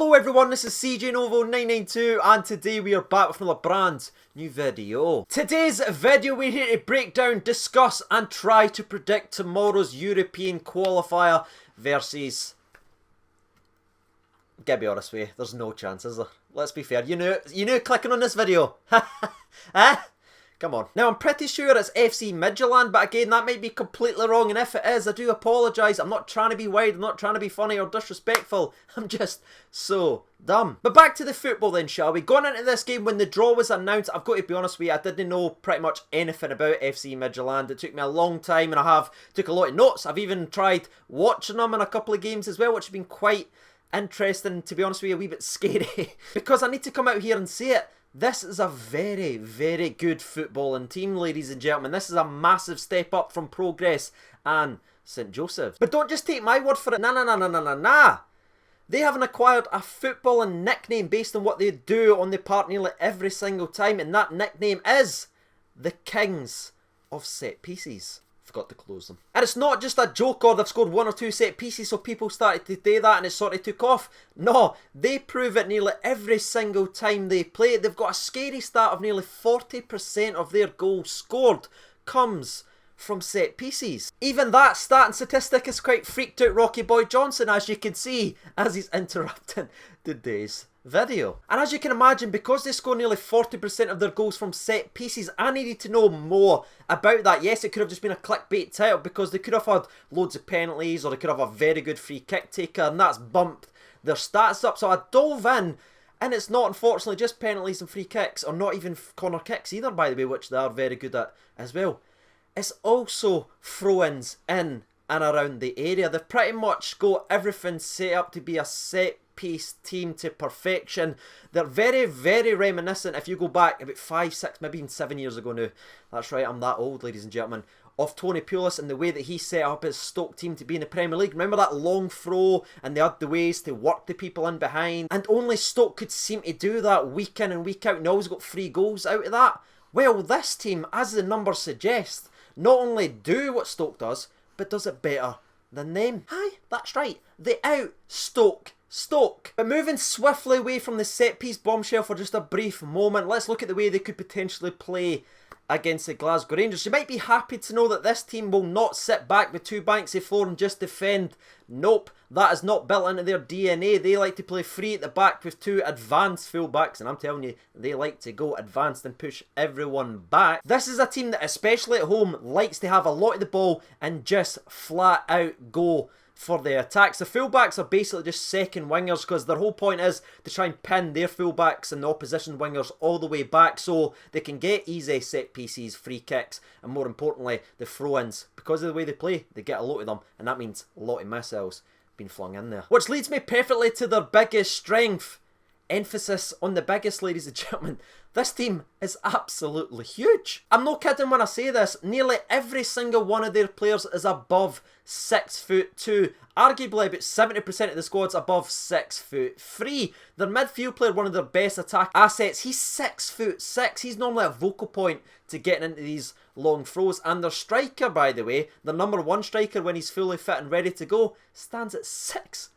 Hello everyone, this is CJ Novo 992 and today we are back with another brand new video. Today's video we're here to break down, discuss and try to predict tomorrow's European qualifier versus... Gotta be honest with you, there's no chance, is there? Let's be fair, you knew clicking on this video. Eh? Come on. Now, I'm pretty sure it's FC Midtjylland, but again, that might be completely wrong, and if it is, I do apologise. I'm not trying to be wide, I'm not trying to be funny or disrespectful. I'm just so dumb. But back to the football then, shall we? Going into this game, when the draw was announced, I've got to be honest with you, I didn't know pretty much anything about FC Midtjylland. It took me a long time, and I took a lot of notes. I've even tried watching them in a couple of games as well, which have been quite interesting, to be honest with you, a wee bit scary. Because I need to come out here and say it. This is a very, very good footballing team, ladies and gentlemen. This is a massive step up from Progress and St. Joseph's. But don't just take my word for it. Nah. They haven't acquired a footballing nickname based on what they do on the park nearly every single time. And that nickname is the Kings of Set Pieces. Forgot to close them. And it's not just a joke or they've scored one or two set pieces so people started to do that and it sort of took off. No, they prove it nearly every single time they play. They've got a scary stat of nearly 40% of their goals scored comes from set pieces. Even that stat and statistic is quite freaked out Rocky Boy Johnson, as you can see, as he's interrupting today's video. And as you can imagine, because they score nearly 40% of their goals from set pieces, I needed to know more about that. Yes, it could have just been a clickbait title because they could have had loads of penalties or they could have a very good free kick taker and that's bumped their stats up. So I dove in, and it's not unfortunately just penalties and free kicks, or not even corner kicks either, by the way, which they are very good at as well. It's also throw-ins in and around the area. They've pretty much got everything set up to be a set piece team to perfection. They're very, very reminiscent, if you go back about 5, 6, maybe even 7 years ago now. That's right, I'm that old, ladies and gentlemen. Of Tony Pulis and the way that he set up his Stoke team to be in the Premier League. Remember that long throw, and they had the ways to work the people in behind, and only Stoke could seem to do that week in and week out, and they always got 3 goals out of that. Well, this team, as the numbers suggest, not only do what Stoke does, but does it better than them. Aye, that's right. They out-Stoke Stoke. But moving swiftly away from the set-piece bombshell for just a brief moment, let's look at the way they could potentially play against the Glasgow Rangers. You might be happy to know that this team will not sit back with 2 banks of 4 and just defend. Nope, that is not built into their DNA. They like to play free at the back with 2 advanced full-backs, and I'm telling you, they like to go advanced and push everyone back. This is a team that, especially at home, likes to have a lot of the ball and just flat out go for the attacks. The fullbacks are basically just second wingers because their whole point is to try and pin their fullbacks and the opposition wingers all the way back so they can get easy set pieces, free kicks, and more importantly, the throw-ins. Because of the way they play, they get a lot of them, and that means a lot of missiles being flung in there. Which leads me perfectly to their biggest strength. Emphasis on the biggest, ladies and gentlemen. This team is absolutely huge. I'm not kidding when I say this. Nearly every single one of their players is above 6'2". Arguably about 70% of the squad's above 6'3". Their midfield player, one of their best attack assets, he's 6'6". He's normally a vocal point to getting into these long throws. And their striker, by the way, their number 1 striker when he's fully fit and ready to go, stands at 6'7".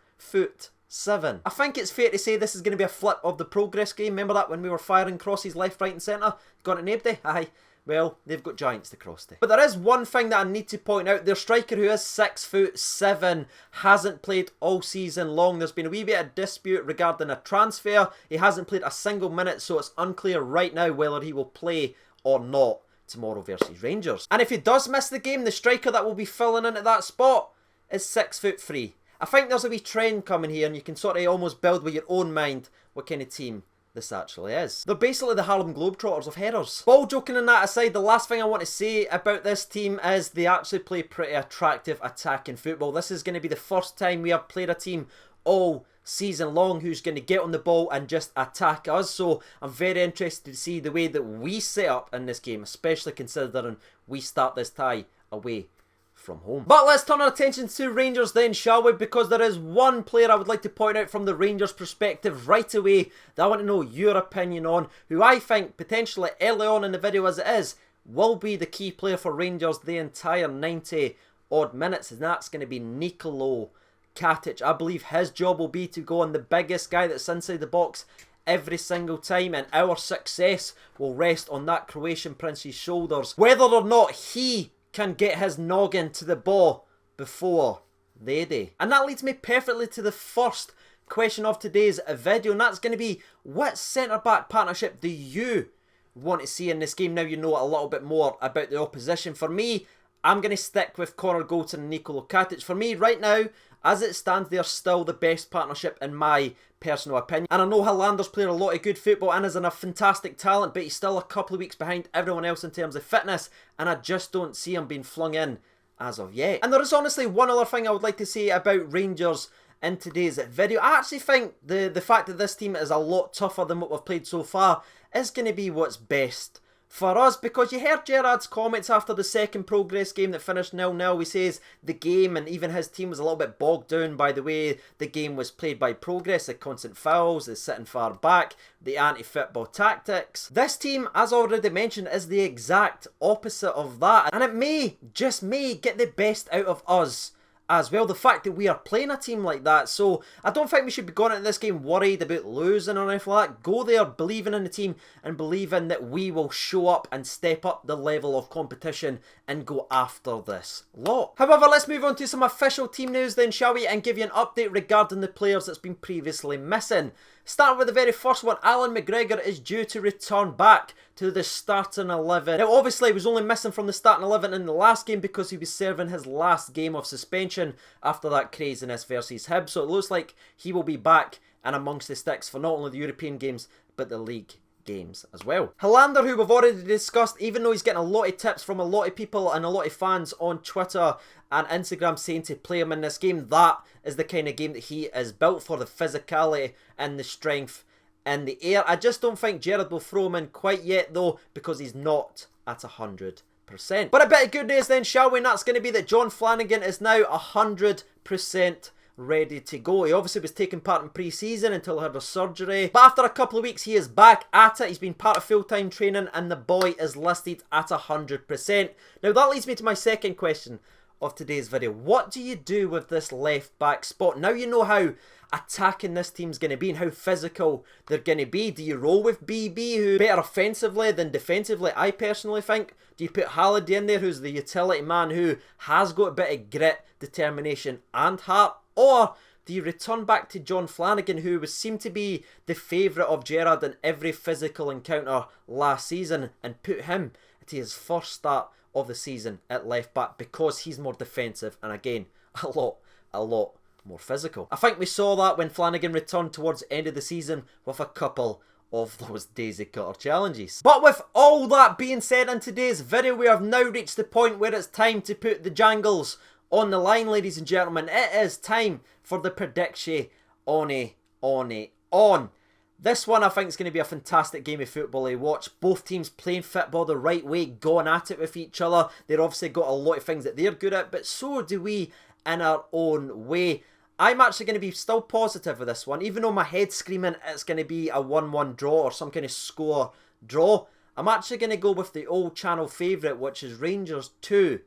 I think it's fair to say this is going to be a flip of the Progress game. Remember that when we were firing crosses left, right and centre? Got it named? Aye. Well, they've got giants to cross to. But there is one thing that I need to point out. Their striker, who is 6'7", hasn't played all season long. There's been a wee bit of dispute regarding a transfer. He hasn't played a single minute, so it's unclear right now whether he will play or not tomorrow versus Rangers. And if he does miss the game, the striker that will be filling in at that spot is 6'3". I think there's a wee trend coming here, and you can sort of almost build with your own mind what kind of team this actually is. They're basically the Harlem Globetrotters of headers. But all joking and that aside, the last thing I want to say about this team is they actually play pretty attractive attacking football. This is going to be the first time we have played a team all season long who's going to get on the ball and just attack us. So I'm very interested to see the way that we set up in this game, especially considering we start this tie away from home. But let's turn our attention to Rangers then, shall we? Because there is one player I would like to point out from the Rangers perspective right away that I want to know your opinion on, who I think potentially early on in the video as it is, will be the key player for Rangers the entire 90 odd minutes, and that's going to be Nicolo Katic. I believe his job will be to go on the biggest guy that's inside the box every single time, and our success will rest on that Croatian prince's shoulders, whether or not he can get his noggin to the ball before they do. And that leads me perfectly to the first question of today's video, and that's going to be, what centre-back partnership do you want to see in this game now you know a little bit more about the opposition? For me, I'm going to stick with Connor Goldson and Nikola Katic. For me, right now, as it stands, they're still the best partnership in my personal opinion. And I know Hollander's played a lot of good football and is a fantastic talent, but he's still a couple of weeks behind everyone else in terms of fitness, and I just don't see him being flung in as of yet. And there is honestly one other thing I would like to say about Rangers in today's video. I actually think the fact that this team is a lot tougher than what we've played so far is going to be what's best for us, because you heard Gerrard's comments after the second Progress game that finished 0-0. He says the game and even his team was a little bit bogged down by the way the game was played by Progress, the constant fouls, the sitting far back, the anti-football tactics. This team, as already mentioned, is the exact opposite of that, and it may, just may, get the best out of us as well, the fact that we are playing a team like that. So I don't think we should be going into this game worried about losing or anything like that. Go there believing in the team and believing that we will show up and step up the level of competition and go after this lot. However, let's move on to some official team news then, shall we, and give you an update regarding the players that's been previously missing. Starting with the very first one, Alan McGregor is due to return back to the starting 11. Now obviously he was only missing from the starting 11 in the last game because he was serving his last game of suspension after that craziness versus Hibs, so it looks like he will be back and amongst the sticks for not only the European games but the league games as well. Hollander, who we've already discussed, even though he's getting a lot of tips from a lot of people and a lot of fans on Twitter and Instagram saying to play him in this game, that is the kind of game that he is built for, the physicality and the strength in the air. I just don't think Gerrard will throw him in quite yet though, because he's not at 100%. But a bit of good news then, shall we, and that's going to be that John Flanagan is now 100% ready to go. He obviously was taking part in pre-season until he had a surgery, but after a couple of weeks he is back at it. He's been part of full-time training and the boy is listed at 100%. Now that leads me to my second question of today's video. What do you do with this left back spot? Now you know how attacking this team's going to be and how physical they're going to be. Do you roll with BB, who's better offensively than defensively? I personally think. Do you put Halliday in there, who's the utility man who has got a bit of grit, determination and heart? Or do you return back to John Flanagan, who seemed to be the favourite of Gerrard in every physical encounter last season, and put him to his first start of the season at left back because he's more defensive and again a lot more physical? I think we saw that when Flanagan returned towards the end of the season with a couple of those daisy cutter challenges. But with all that being said, in today's video we have now reached the point where it's time to put the jangles on the line, ladies and gentlemen. It is time for the prediction on. This one I think is going to be a fantastic game of football to watch. Both teams playing football the right way, going at it with each other. They've obviously got a lot of things that they're good at, but so do we in our own way. I'm actually going to be still positive with this one, even though my head's screaming it's going to be a 1-1 draw or some kind of score draw. I'm actually going to go with the old channel favourite, which is Rangers 2,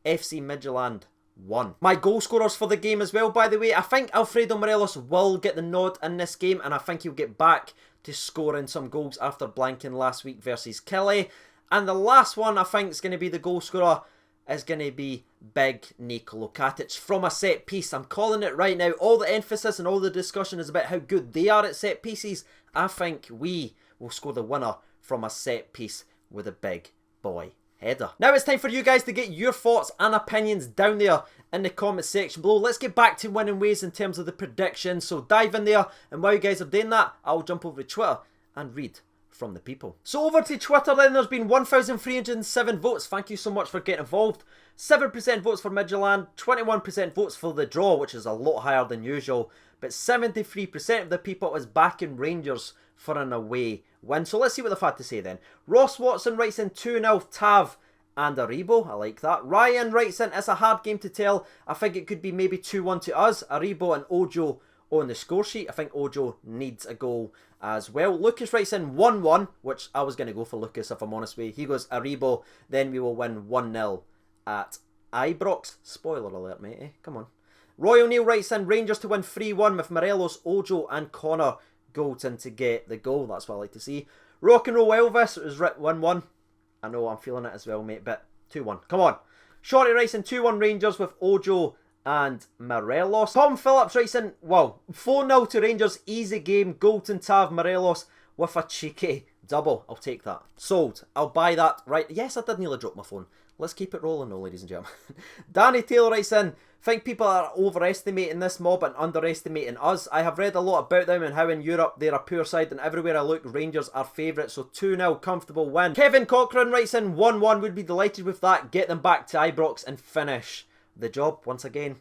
FC Midtjylland 1. My goal scorers for the game as well, by the way, I think Alfredo Morelos will get the nod in this game, and I think he'll get back to scoring some goals after blanking last week versus Kelly. And the last one I think is going to be the goal scorer is going to be big Nikola Katic from a set piece. I'm calling it right now. All the emphasis and all the discussion is about how good they are at set pieces. I think we will score the winner from a set piece with a big boy header. Now it's time for you guys to get your thoughts and opinions down there in the comment section below. Let's get back to winning ways in terms of the predictions. So dive in there, and while you guys are doing that, I'll jump over to Twitter and read from the people. So over to Twitter then, there's been 1,307 votes. Thank you so much for getting involved. 7% votes for Midtjylland, 21% votes for the draw, which is a lot higher than usual, but 73% of the people is backing Rangers for an away win. So let's see what they've had to say then. Ross Watson writes in 2-0 Tav and Aribo. I like that. Ryan writes in, it's a hard game to tell. I think it could be maybe 2-1 to us. Aribo and Ojo on the score sheet. I think Ojo needs a goal as well. Lucas writes in 1-1, which I was going to go for Lucas if I'm honest with you. He goes Aribo, then we will win 1-0 at Ibrox. Spoiler alert, matey. Come on. Royal Neil writes in, Rangers to win 3-1 with Morelos, Ojo and Connor Goldson to get the goal. That's what I like to see. Rock and Roll Elvis, it was 1-1. I know, I'm feeling it as well, mate, but 2-1. Come on. Shorty writes in 2-1 Rangers with Ojo and Morelos. Tom Phillips writes in, well, 4-0 to Rangers, easy game, Goldson, Tav, Morelos with a cheeky double. I'll take that. Sold. I'll buy that. Right. Yes, I did nearly drop my phone. Let's keep it rolling though, ladies and gentlemen. Danny Taylor writes in, think people are overestimating this mob and underestimating us. I have read a lot about them and how in Europe they're a poor side and everywhere I look Rangers are favourites, so 2-0 comfortable win. Kevin Cochran writes in 1-1, would be delighted with that. Get them back to Ibrox and finish the job once again.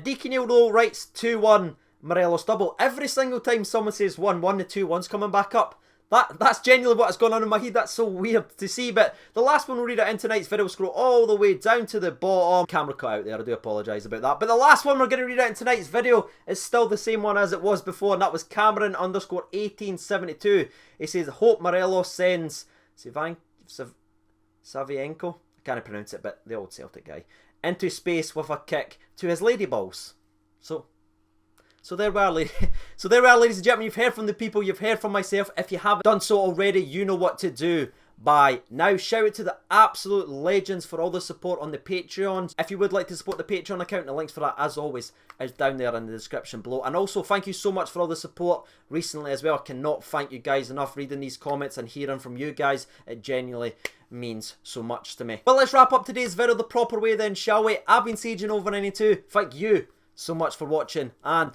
Deacon Neil writes 2-1 Morelos double. Every single time someone says 1-1, the 2-1's coming back up. That's genuinely what has gone on in my head. That's so weird to see. But the last one we'll read out in tonight's video, scroll all the way down to the bottom. Camera cut out there, I do apologise about that. But the last one we're going to read out in tonight's video is still the same one as it was before, and that was Cameron_1872. He says, hope Morelos sends Savienko, I can't pronounce it, but the old Celtic guy, into space with a kick to his ladyballs. So there we are, ladies and gentlemen. You've heard from the people, you've heard from myself. If you haven't done so already, you know what to do by now. Shout out to the absolute legends for all the support on the Patreons. If you would like to support the Patreon account, the links for that, as always, is down there in the description below. And also, thank you so much for all the support recently as well. I cannot thank you guys enough. Reading these comments and hearing from you guys, it genuinely means so much to me. But let's wrap up today's video the proper way then, shall we? I've been Sieging Over 92. Thank you so much for watching, and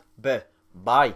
bye.